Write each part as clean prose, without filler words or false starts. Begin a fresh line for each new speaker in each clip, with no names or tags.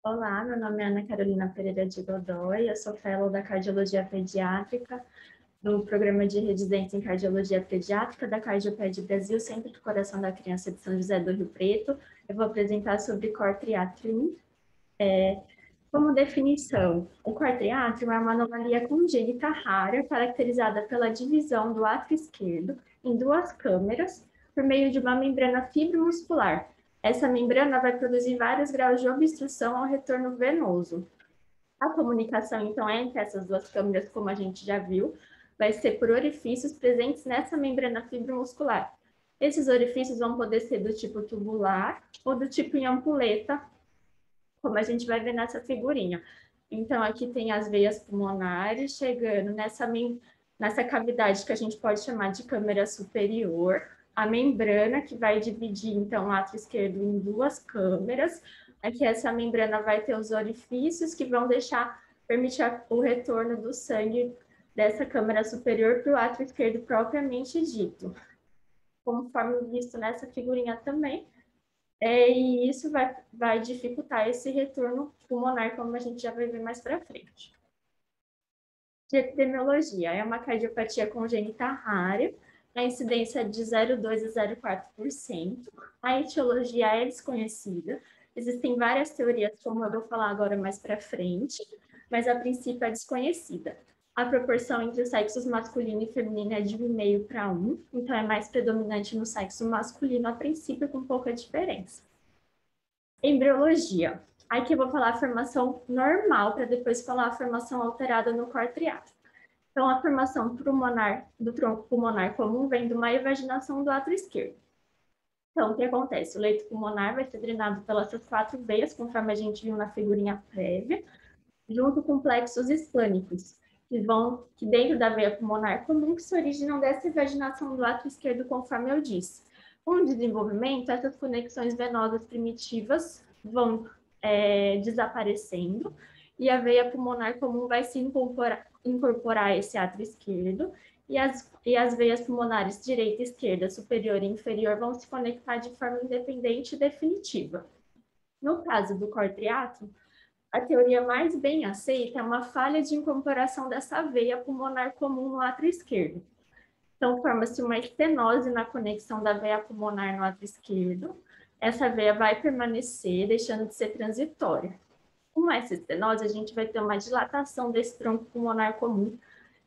Olá, meu nome é Ana Carolina Pereira de Godoy, eu sou fellow da Cardiologia Pediátrica, do Programa de Residência em Cardiologia Pediátrica da Cardioped Brasil, Centro do Coração da Criança de São José do Rio Preto. Eu vou apresentar sobre Cor Triatrium. Como definição, o Cor Triatrium é uma anomalia congênita rara, caracterizada pela divisão do átrio esquerdo em duas câmeras, por meio de uma membrana fibromuscular. Essa membrana vai produzir vários graus de obstrução ao retorno venoso. A comunicação, então, entre essas duas câmeras, como a gente já viu, vai ser por orifícios presentes nessa membrana fibromuscular. Esses orifícios vão poder ser do tipo tubular ou do tipo em ampuleta, como a gente vai ver nessa figurinha. Então, aqui tem as veias pulmonares chegando nessa cavidade que a gente pode chamar de câmara superior, a membrana que vai dividir, então, o átrio esquerdo em duas câmeras. Aqui essa membrana vai ter os orifícios que vão permitir o retorno do sangue dessa câmara superior para o átrio esquerdo propriamente dito. Conforme visto nessa figurinha também, e isso vai dificultar esse retorno pulmonar, como a gente já vai ver mais para frente. De epidemiologia, é uma cardiopatia congênita rara, a incidência é de 0,2 a 0,4%, a etiologia é desconhecida, existem várias teorias, como eu vou falar agora mais para frente, mas a princípio é desconhecida. A proporção entre os sexos masculino e feminino é de 1,5 para 1, então é mais predominante no sexo masculino, a princípio, com pouca diferença. Embriologia. Aqui eu vou falar a formação normal, para depois falar a formação alterada no cor triátrico. Então, a formação pulmonar do tronco pulmonar comum vem de uma evaginação do átrio esquerdo. Então, o que acontece? O leito pulmonar vai ser drenado pelas 4 veias, conforme a gente viu na figurinha prévia, junto com plexos esplânicos, que dentro da veia pulmonar comum, que se originam dessa evaginação do átrio esquerdo, conforme eu disse. Com o desenvolvimento, essas conexões venosas primitivas vão desaparecendo e a veia pulmonar comum vai se incorporar a esse átrio esquerdo e as veias pulmonares direita, esquerda, superior e inferior vão se conectar de forma independente e definitiva. No caso do cor triátrico, a teoria mais bem aceita é uma falha de incorporação dessa veia pulmonar comum no átrio esquerdo. Então, forma-se uma estenose na conexão da veia pulmonar no átrio esquerdo. Essa veia vai permanecer, deixando de ser transitória. Com essa estenose, a gente vai ter uma dilatação desse tronco pulmonar comum,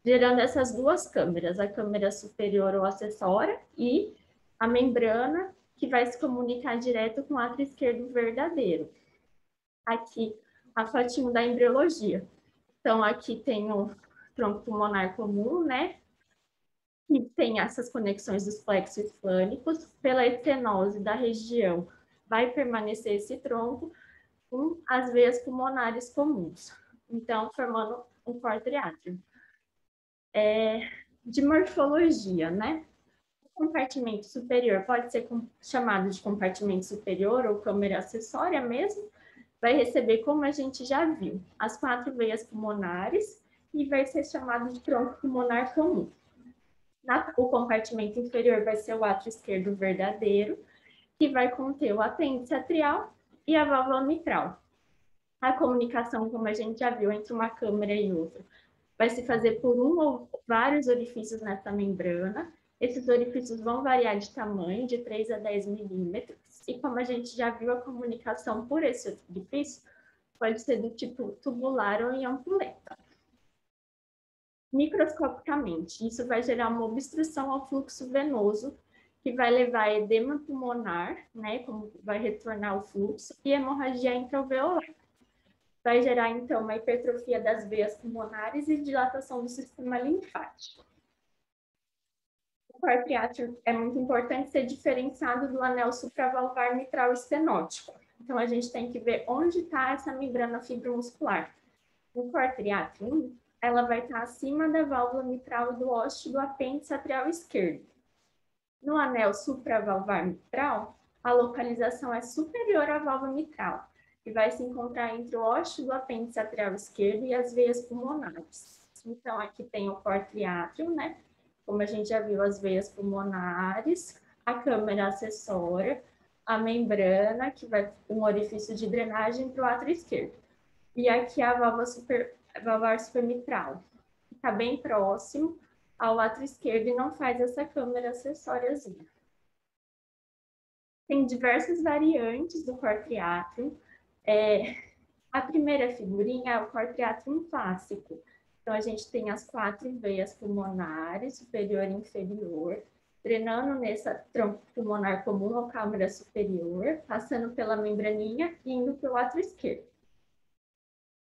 gerando essas duas câmeras, a câmara superior ou acessória e a membrana, que vai se comunicar direto com o átrio esquerdo verdadeiro. Aqui, a fotinho da embriologia. Então, aqui tem o tronco pulmonar comum, né? Que tem essas conexões dos plexos esplânicos. Pela estenose da região, vai permanecer esse tronco com as veias pulmonares comuns. Então, formando um cor triátrico. De morfologia, né? O compartimento superior pode ser chamado de compartimento superior ou câmara acessória mesmo, vai receber, como a gente já viu, as 4 veias pulmonares e vai ser chamado de tronco pulmonar comum. O compartimento inferior vai ser o átrio esquerdo verdadeiro, que vai conter o apêndice atrial e a válvula mitral. A comunicação, como a gente já viu, entre uma câmara e outra, vai se fazer por um ou vários orifícios nessa membrana. Esses orifícios vão variar de tamanho, de 3 a 10 milímetros, e como a gente já viu, a comunicação por esse orifício pode ser do tipo tubular ou em ampuleta. Microscopicamente, isso vai gerar uma obstrução ao fluxo venoso, que vai levar a edema pulmonar, né, como vai retornar o fluxo, e hemorragia intraalveolar. Vai gerar, então, uma hipertrofia das veias pulmonares e dilatação do sistema linfático. O cor triátrico é muito importante ser diferenciado do anel supravalvar mitral estenótico. Então, a gente tem que ver onde está essa membrana fibromuscular. No cor triátrico, ela vai estar acima da válvula mitral e do ósseo do apêndice atrial esquerdo. No anel supravalvar mitral, a localização é superior à válvula mitral e vai se encontrar entre o ósseo do apêndice atrial esquerdo e as veias pulmonares. Então, aqui tem o cor triátrico, né? Como a gente já viu, as veias pulmonares, a câmara acessória, a membrana, que vai um orifício de drenagem para o átrio esquerdo. E aqui a válvula supermitral, que está bem próximo ao átrio esquerdo e não faz essa câmara acessóriazinha. Tem diversas variantes do cortriátrium. A primeira figurinha é o cortriátrium clássico. Então, a gente tem as 4 veias pulmonares, superior e inferior, drenando nessa tronco pulmonar comum ou câmara superior, passando pela membraninha e indo para o átrio esquerdo.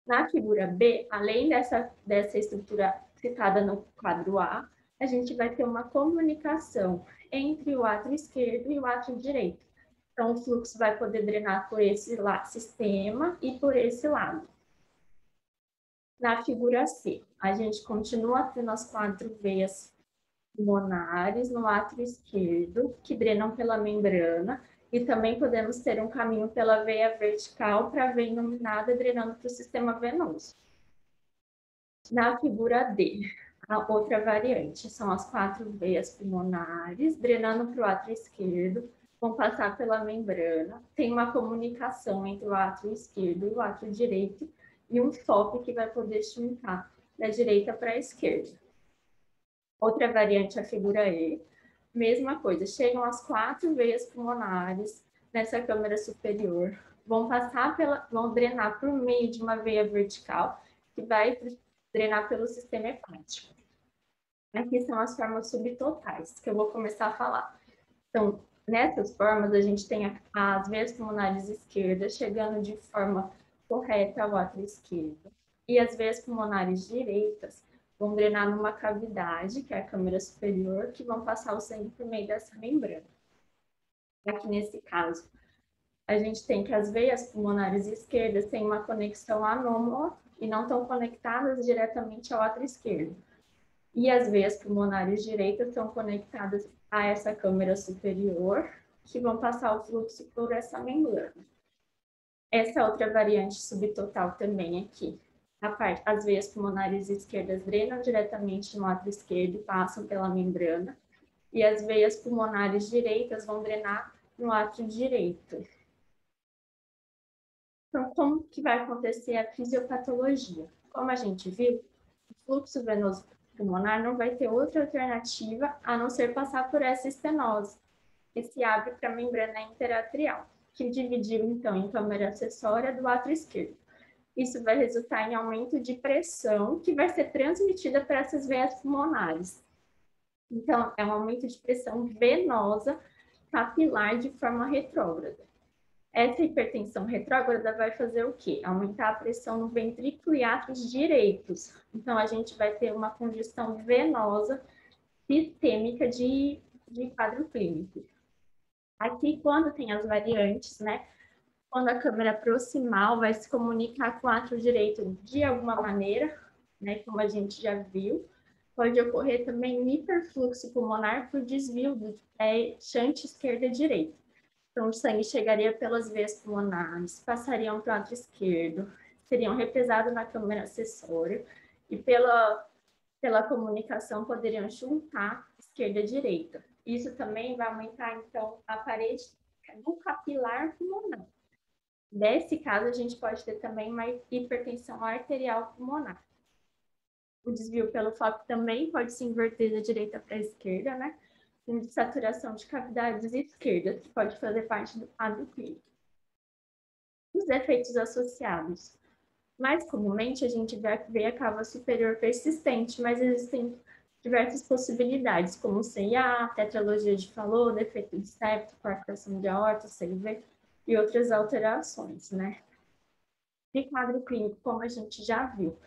Na figura B, além dessa estrutura citada no quadro A, a gente vai ter uma comunicação entre o átrio esquerdo e o átrio direito. Então, o fluxo vai poder drenar por esse sistema e por esse lado. Na figura C, a gente continua tendo as 4 veias pulmonares no átrio esquerdo, que drenam pela membrana, e também podemos ter um caminho pela veia vertical para a veia iluminada drenando para o sistema venoso. Na figura D, a outra variante, são as 4 veias pulmonares drenando para o átrio esquerdo, vão passar pela membrana, tem uma comunicação entre o átrio esquerdo e o átrio direito, e um FOP que vai poder shuntar da direita para a esquerda. Outra variante é a figura E, mesma coisa, chegam as 4 veias pulmonares nessa câmara superior, vão drenar por meio de uma veia vertical, que vai drenar pelo sistema hepático. Aqui são as formas subtotais, que eu vou começar a falar. Então, nessas formas, a gente tem as veias pulmonares esquerdas chegando de forma correta ao átrio esquerdo, e as veias pulmonares direitas vão drenar numa cavidade, que é a câmara superior, que vão passar o sangue por meio dessa membrana. Aqui nesse caso, a gente tem que as veias pulmonares esquerdas têm uma conexão anômala e não estão conectadas diretamente ao átrio esquerdo. E as veias pulmonares direitas estão conectadas a essa câmara superior, que vão passar o fluxo por essa membrana. Essa outra variante subtotal também aqui. As veias pulmonares esquerdas drenam diretamente no átrio esquerdo e passam pela membrana, e as veias pulmonares direitas vão drenar no átrio direito. Então, como que vai acontecer a fisiopatologia? Como a gente viu, o fluxo venoso pulmonar não vai ter outra alternativa a não ser passar por essa estenose, que se abre para a membrana interatrial, que dividiu, então, em câmara acessória do átrio esquerdo. Isso vai resultar em aumento de pressão, que vai ser transmitida para essas veias pulmonares. Então, é um aumento de pressão venosa capilar de forma retrógrada. Essa hipertensão retrógrada vai fazer o quê? Aumentar a pressão no ventrículo e átrios direitos. Então, a gente vai ter uma congestão venosa sistêmica de quadro clínico. Aqui, quando tem as variantes, né? Quando a câmara proximal vai se comunicar com o átrio direito de alguma maneira, né? Como a gente já viu, pode ocorrer também um hiperfluxo pulmonar por desvio do shunt esquerda-direita. Então, o sangue chegaria pelas veias pulmonares, passariam para o átrio esquerdo, seriam represados na câmara acessória e pela comunicação poderiam juntar esquerda e direita. Isso também vai aumentar, então, a parede do capilar pulmonar. Nesse caso, a gente pode ter também uma hipertensão arterial pulmonar. O desvio pelo FOP também pode se inverter da direita para a esquerda, né? De saturação de cavidades esquerdas, que pode fazer parte do quadro clínico. Os efeitos associados. Mais comumente, a gente vê a cava superior persistente, mas existem diversas possibilidades, como CIA, tetralogia de Fallot, defeito de septo, coarctação de aorta, CIV e outras alterações, né? De quadro clínico, como a gente já viu,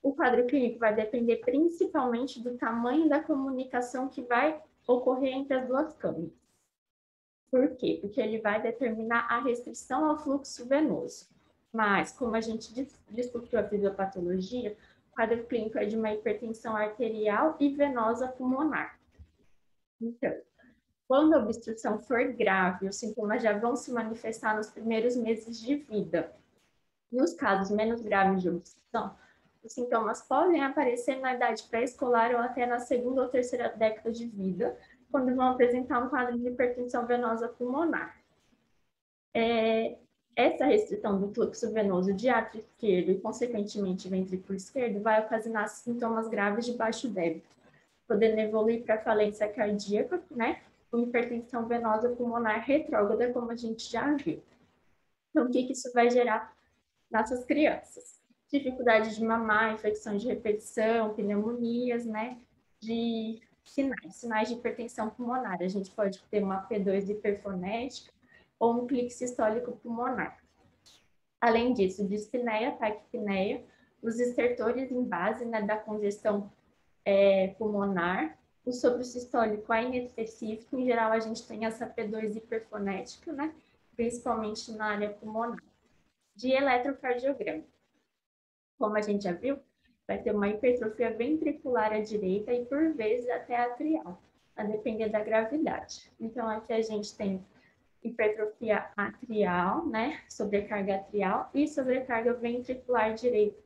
o quadro clínico vai depender principalmente do tamanho da comunicação que vai ocorrer entre as duas câmaras. Por quê? Porque ele vai determinar a restrição ao fluxo venoso. Mas, como a gente discutiu a fisiopatologia, o quadro clínico é de uma hipertensão arterial e venosa pulmonar. Então, quando a obstrução for grave, os sintomas já vão se manifestar nos primeiros meses de vida. Nos casos menos graves de obstrução, os sintomas podem aparecer na idade pré-escolar ou até na segunda ou terceira década de vida, quando vão apresentar um quadro de hipertensão venosa pulmonar. Essa restrição do fluxo venoso de átrio esquerdo e, consequentemente, ventrículo esquerdo vai ocasionar sintomas graves de baixo débito, podendo evoluir para falência cardíaca, né? Com hipertensão venosa pulmonar retrógrada, como a gente já viu. Então, o que isso vai gerar nessas crianças? Dificuldade de mamar, infecção de repetição, pneumonias, né? De sinais de hipertensão pulmonar. A gente pode ter uma P2 hiperfonética ou um clique sistólico pulmonar. Além disso, dispneia, taquipneia, os estertores em base, né, da congestão pulmonar, o sopro sistólico é inespecífico, em geral a gente tem essa P2 hiperfonética, né, principalmente na área pulmonar. De eletrocardiograma, como a gente já viu, vai ter uma hipertrofia ventricular à direita e, por vezes, até atrial, a depender da gravidade. Então, aqui a gente tem hipertrofia atrial, né, sobrecarga atrial e sobrecarga ventricular direita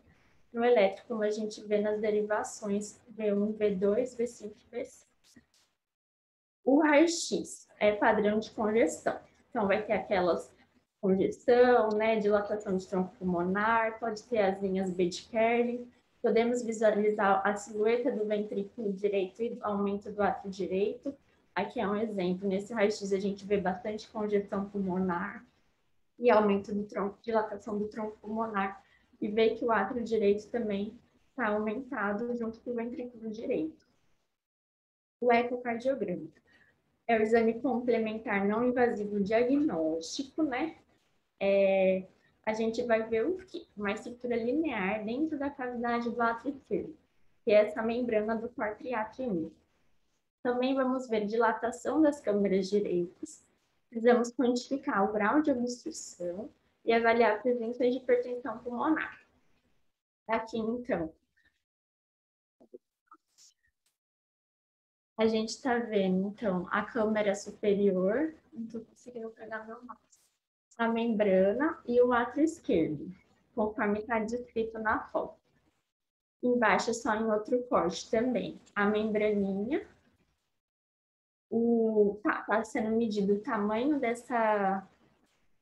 no elétrico, como a gente vê nas derivações V1, V2, V5 e V6. O raio-x é padrão de congestão. Então, vai ter aquelas congestão, né, dilatação de tronco pulmonar, pode ter as linhas B de Kerlin. Podemos visualizar a silhueta do ventrículo direito e o aumento do átrio direito. Aqui é um exemplo. Nesse raio-x a gente vê bastante congestão pulmonar e aumento do tronco, dilatação do tronco pulmonar. E vê que o átrio direito também está aumentado junto com o ventrículo direito. O ecocardiograma é o exame complementar não invasivo diagnóstico, né? A gente vai ver o quê? Uma estrutura linear dentro da cavidade do átrio esquerdo, que é essa membrana do quarto-átrio. Também vamos ver dilatação das câmeras direitas. Precisamos quantificar o grau de obstrução e avaliar a presença de hipertensão pulmonar. Aqui, então, a gente está vendo, então, a câmara superior, não estou conseguindo pegar meu mouse, a membrana e o átrio esquerdo, conforme está descrito na foto. Embaixo, só em outro corte também, a membraninha, tá sendo medido o tamanho dessa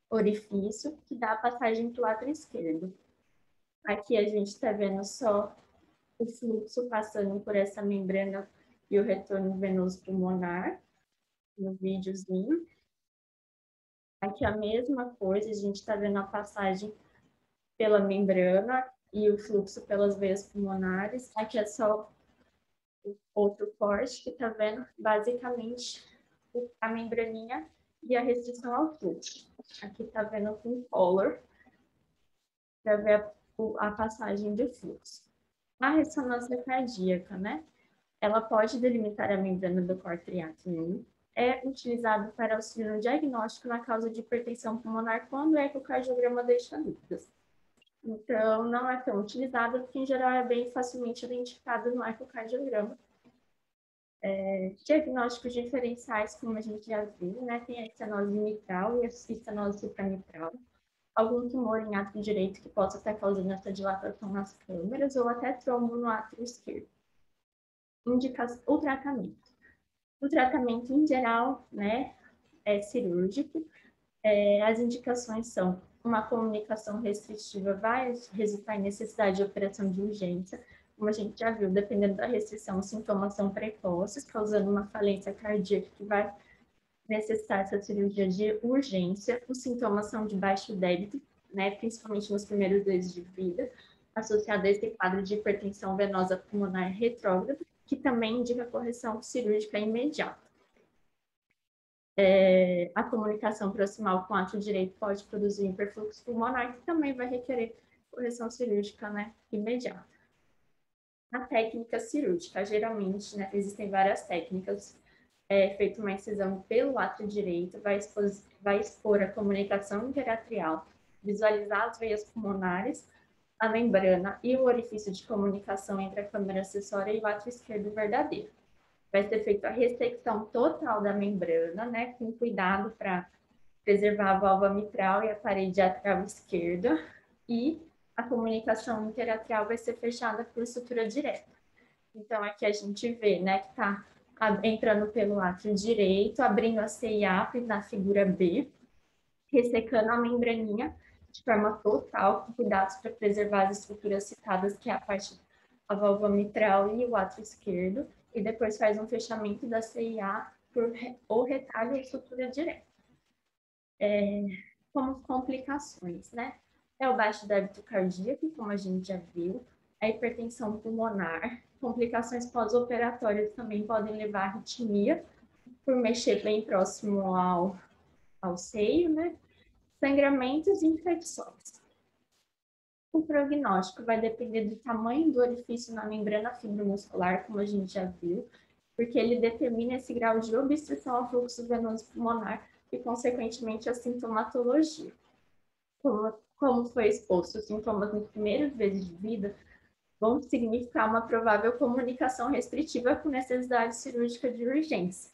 orifício que dá a passagem para o átrio esquerdo. Aqui a gente está vendo só o fluxo passando por essa membrana e o retorno venoso pulmonar, no videozinho. Aqui a mesma coisa, a gente está vendo a passagem pela membrana e o fluxo pelas veias pulmonares. Aqui é só outro corte que está vendo basicamente a membraninha e a restrição ao fluxo. Aqui está vendo com color para ver a passagem de fluxo. A ressonância cardíaca, né? Ela pode delimitar a membrana do corpo-átrio. É utilizado para auxílio no diagnóstico na causa de hipertensão pulmonar quando o ecocardiograma deixa dúvidas. Então, não é tão utilizado, porque em geral é bem facilmente identificado no ecocardiograma. Diagnósticos diferenciais, como a gente já viu, né? Tem a estenose mitral e a estenose supramitral. Algum tumor em átrio direito que possa estar causando essa dilatação nas câmeras, ou até trombo no átrio esquerdo. O tratamento. O tratamento, em geral, né, é cirúrgico. As indicações são uma comunicação restritiva vai resultar em necessidade de operação de urgência. Como a gente já viu, dependendo da restrição, os sintomas são precoces, causando uma falência cardíaca que vai necessitar essa cirurgia de urgência. Os sintomas são de baixo débito, né, principalmente nos primeiros meses de vida, associado a esse quadro de hipertensão venosa pulmonar retrógrada, que também indica correção cirúrgica imediata. A comunicação proximal com o átrio direito pode produzir hiperfluxo pulmonar, que também vai requerer correção cirúrgica, né, imediata. A técnica cirúrgica, geralmente, né, existem várias técnicas. Feita uma incisão pelo átrio direito, vai expor a comunicação interatrial, visualizar as veias pulmonares, a membrana e o orifício de comunicação entre a câmara acessória e o átrio esquerdo verdadeiro. Vai ser feita a ressecção total da membrana, né, com cuidado para preservar a válvula mitral e a parede atrial esquerda, e a comunicação interatrial vai ser fechada por sutura direta. Então, aqui a gente vê, né, que está entrando pelo átrio direito, abrindo a CIAP na figura B, ressecando a membraninha de forma total, com cuidados para preservar as estruturas citadas, que é a parte da válvula mitral e o átrio esquerdo, e depois faz um fechamento da CIA por ou retalho ou sutura direta. Como complicações, né? É o baixo débito cardíaco, como a gente já viu, a hipertensão pulmonar, complicações pós-operatórias também podem levar à arritmia, por mexer bem próximo ao seio, né? Sangramentos e infecções. O prognóstico vai depender do tamanho do orifício na membrana fibromuscular, como a gente já viu, porque ele determina esse grau de obstrução ao fluxo venoso pulmonar e, consequentemente, a sintomatologia. Como foi exposto, os sintomas nos primeiros meses de vida vão significar uma provável comunicação restritiva com necessidade cirúrgica de urgência.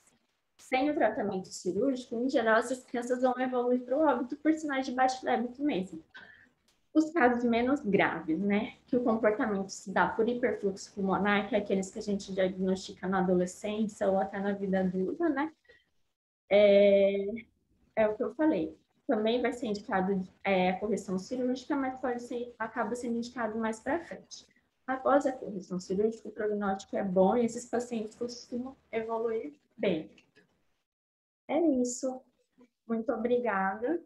Sem o tratamento cirúrgico, em geral, essas crianças vão evoluir para o óbito por sinais de baixo débito mesmo. Os casos menos graves, né, que o comportamento se dá por hiperfluxo pulmonar, que é aqueles que a gente diagnostica na adolescência ou até na vida adulta, né, é o que eu falei. Também vai ser indicado a correção cirúrgica, mas acaba sendo indicado mais para frente. Após a correção cirúrgica, o prognóstico é bom e esses pacientes costumam evoluir bem. É isso. Muito obrigada.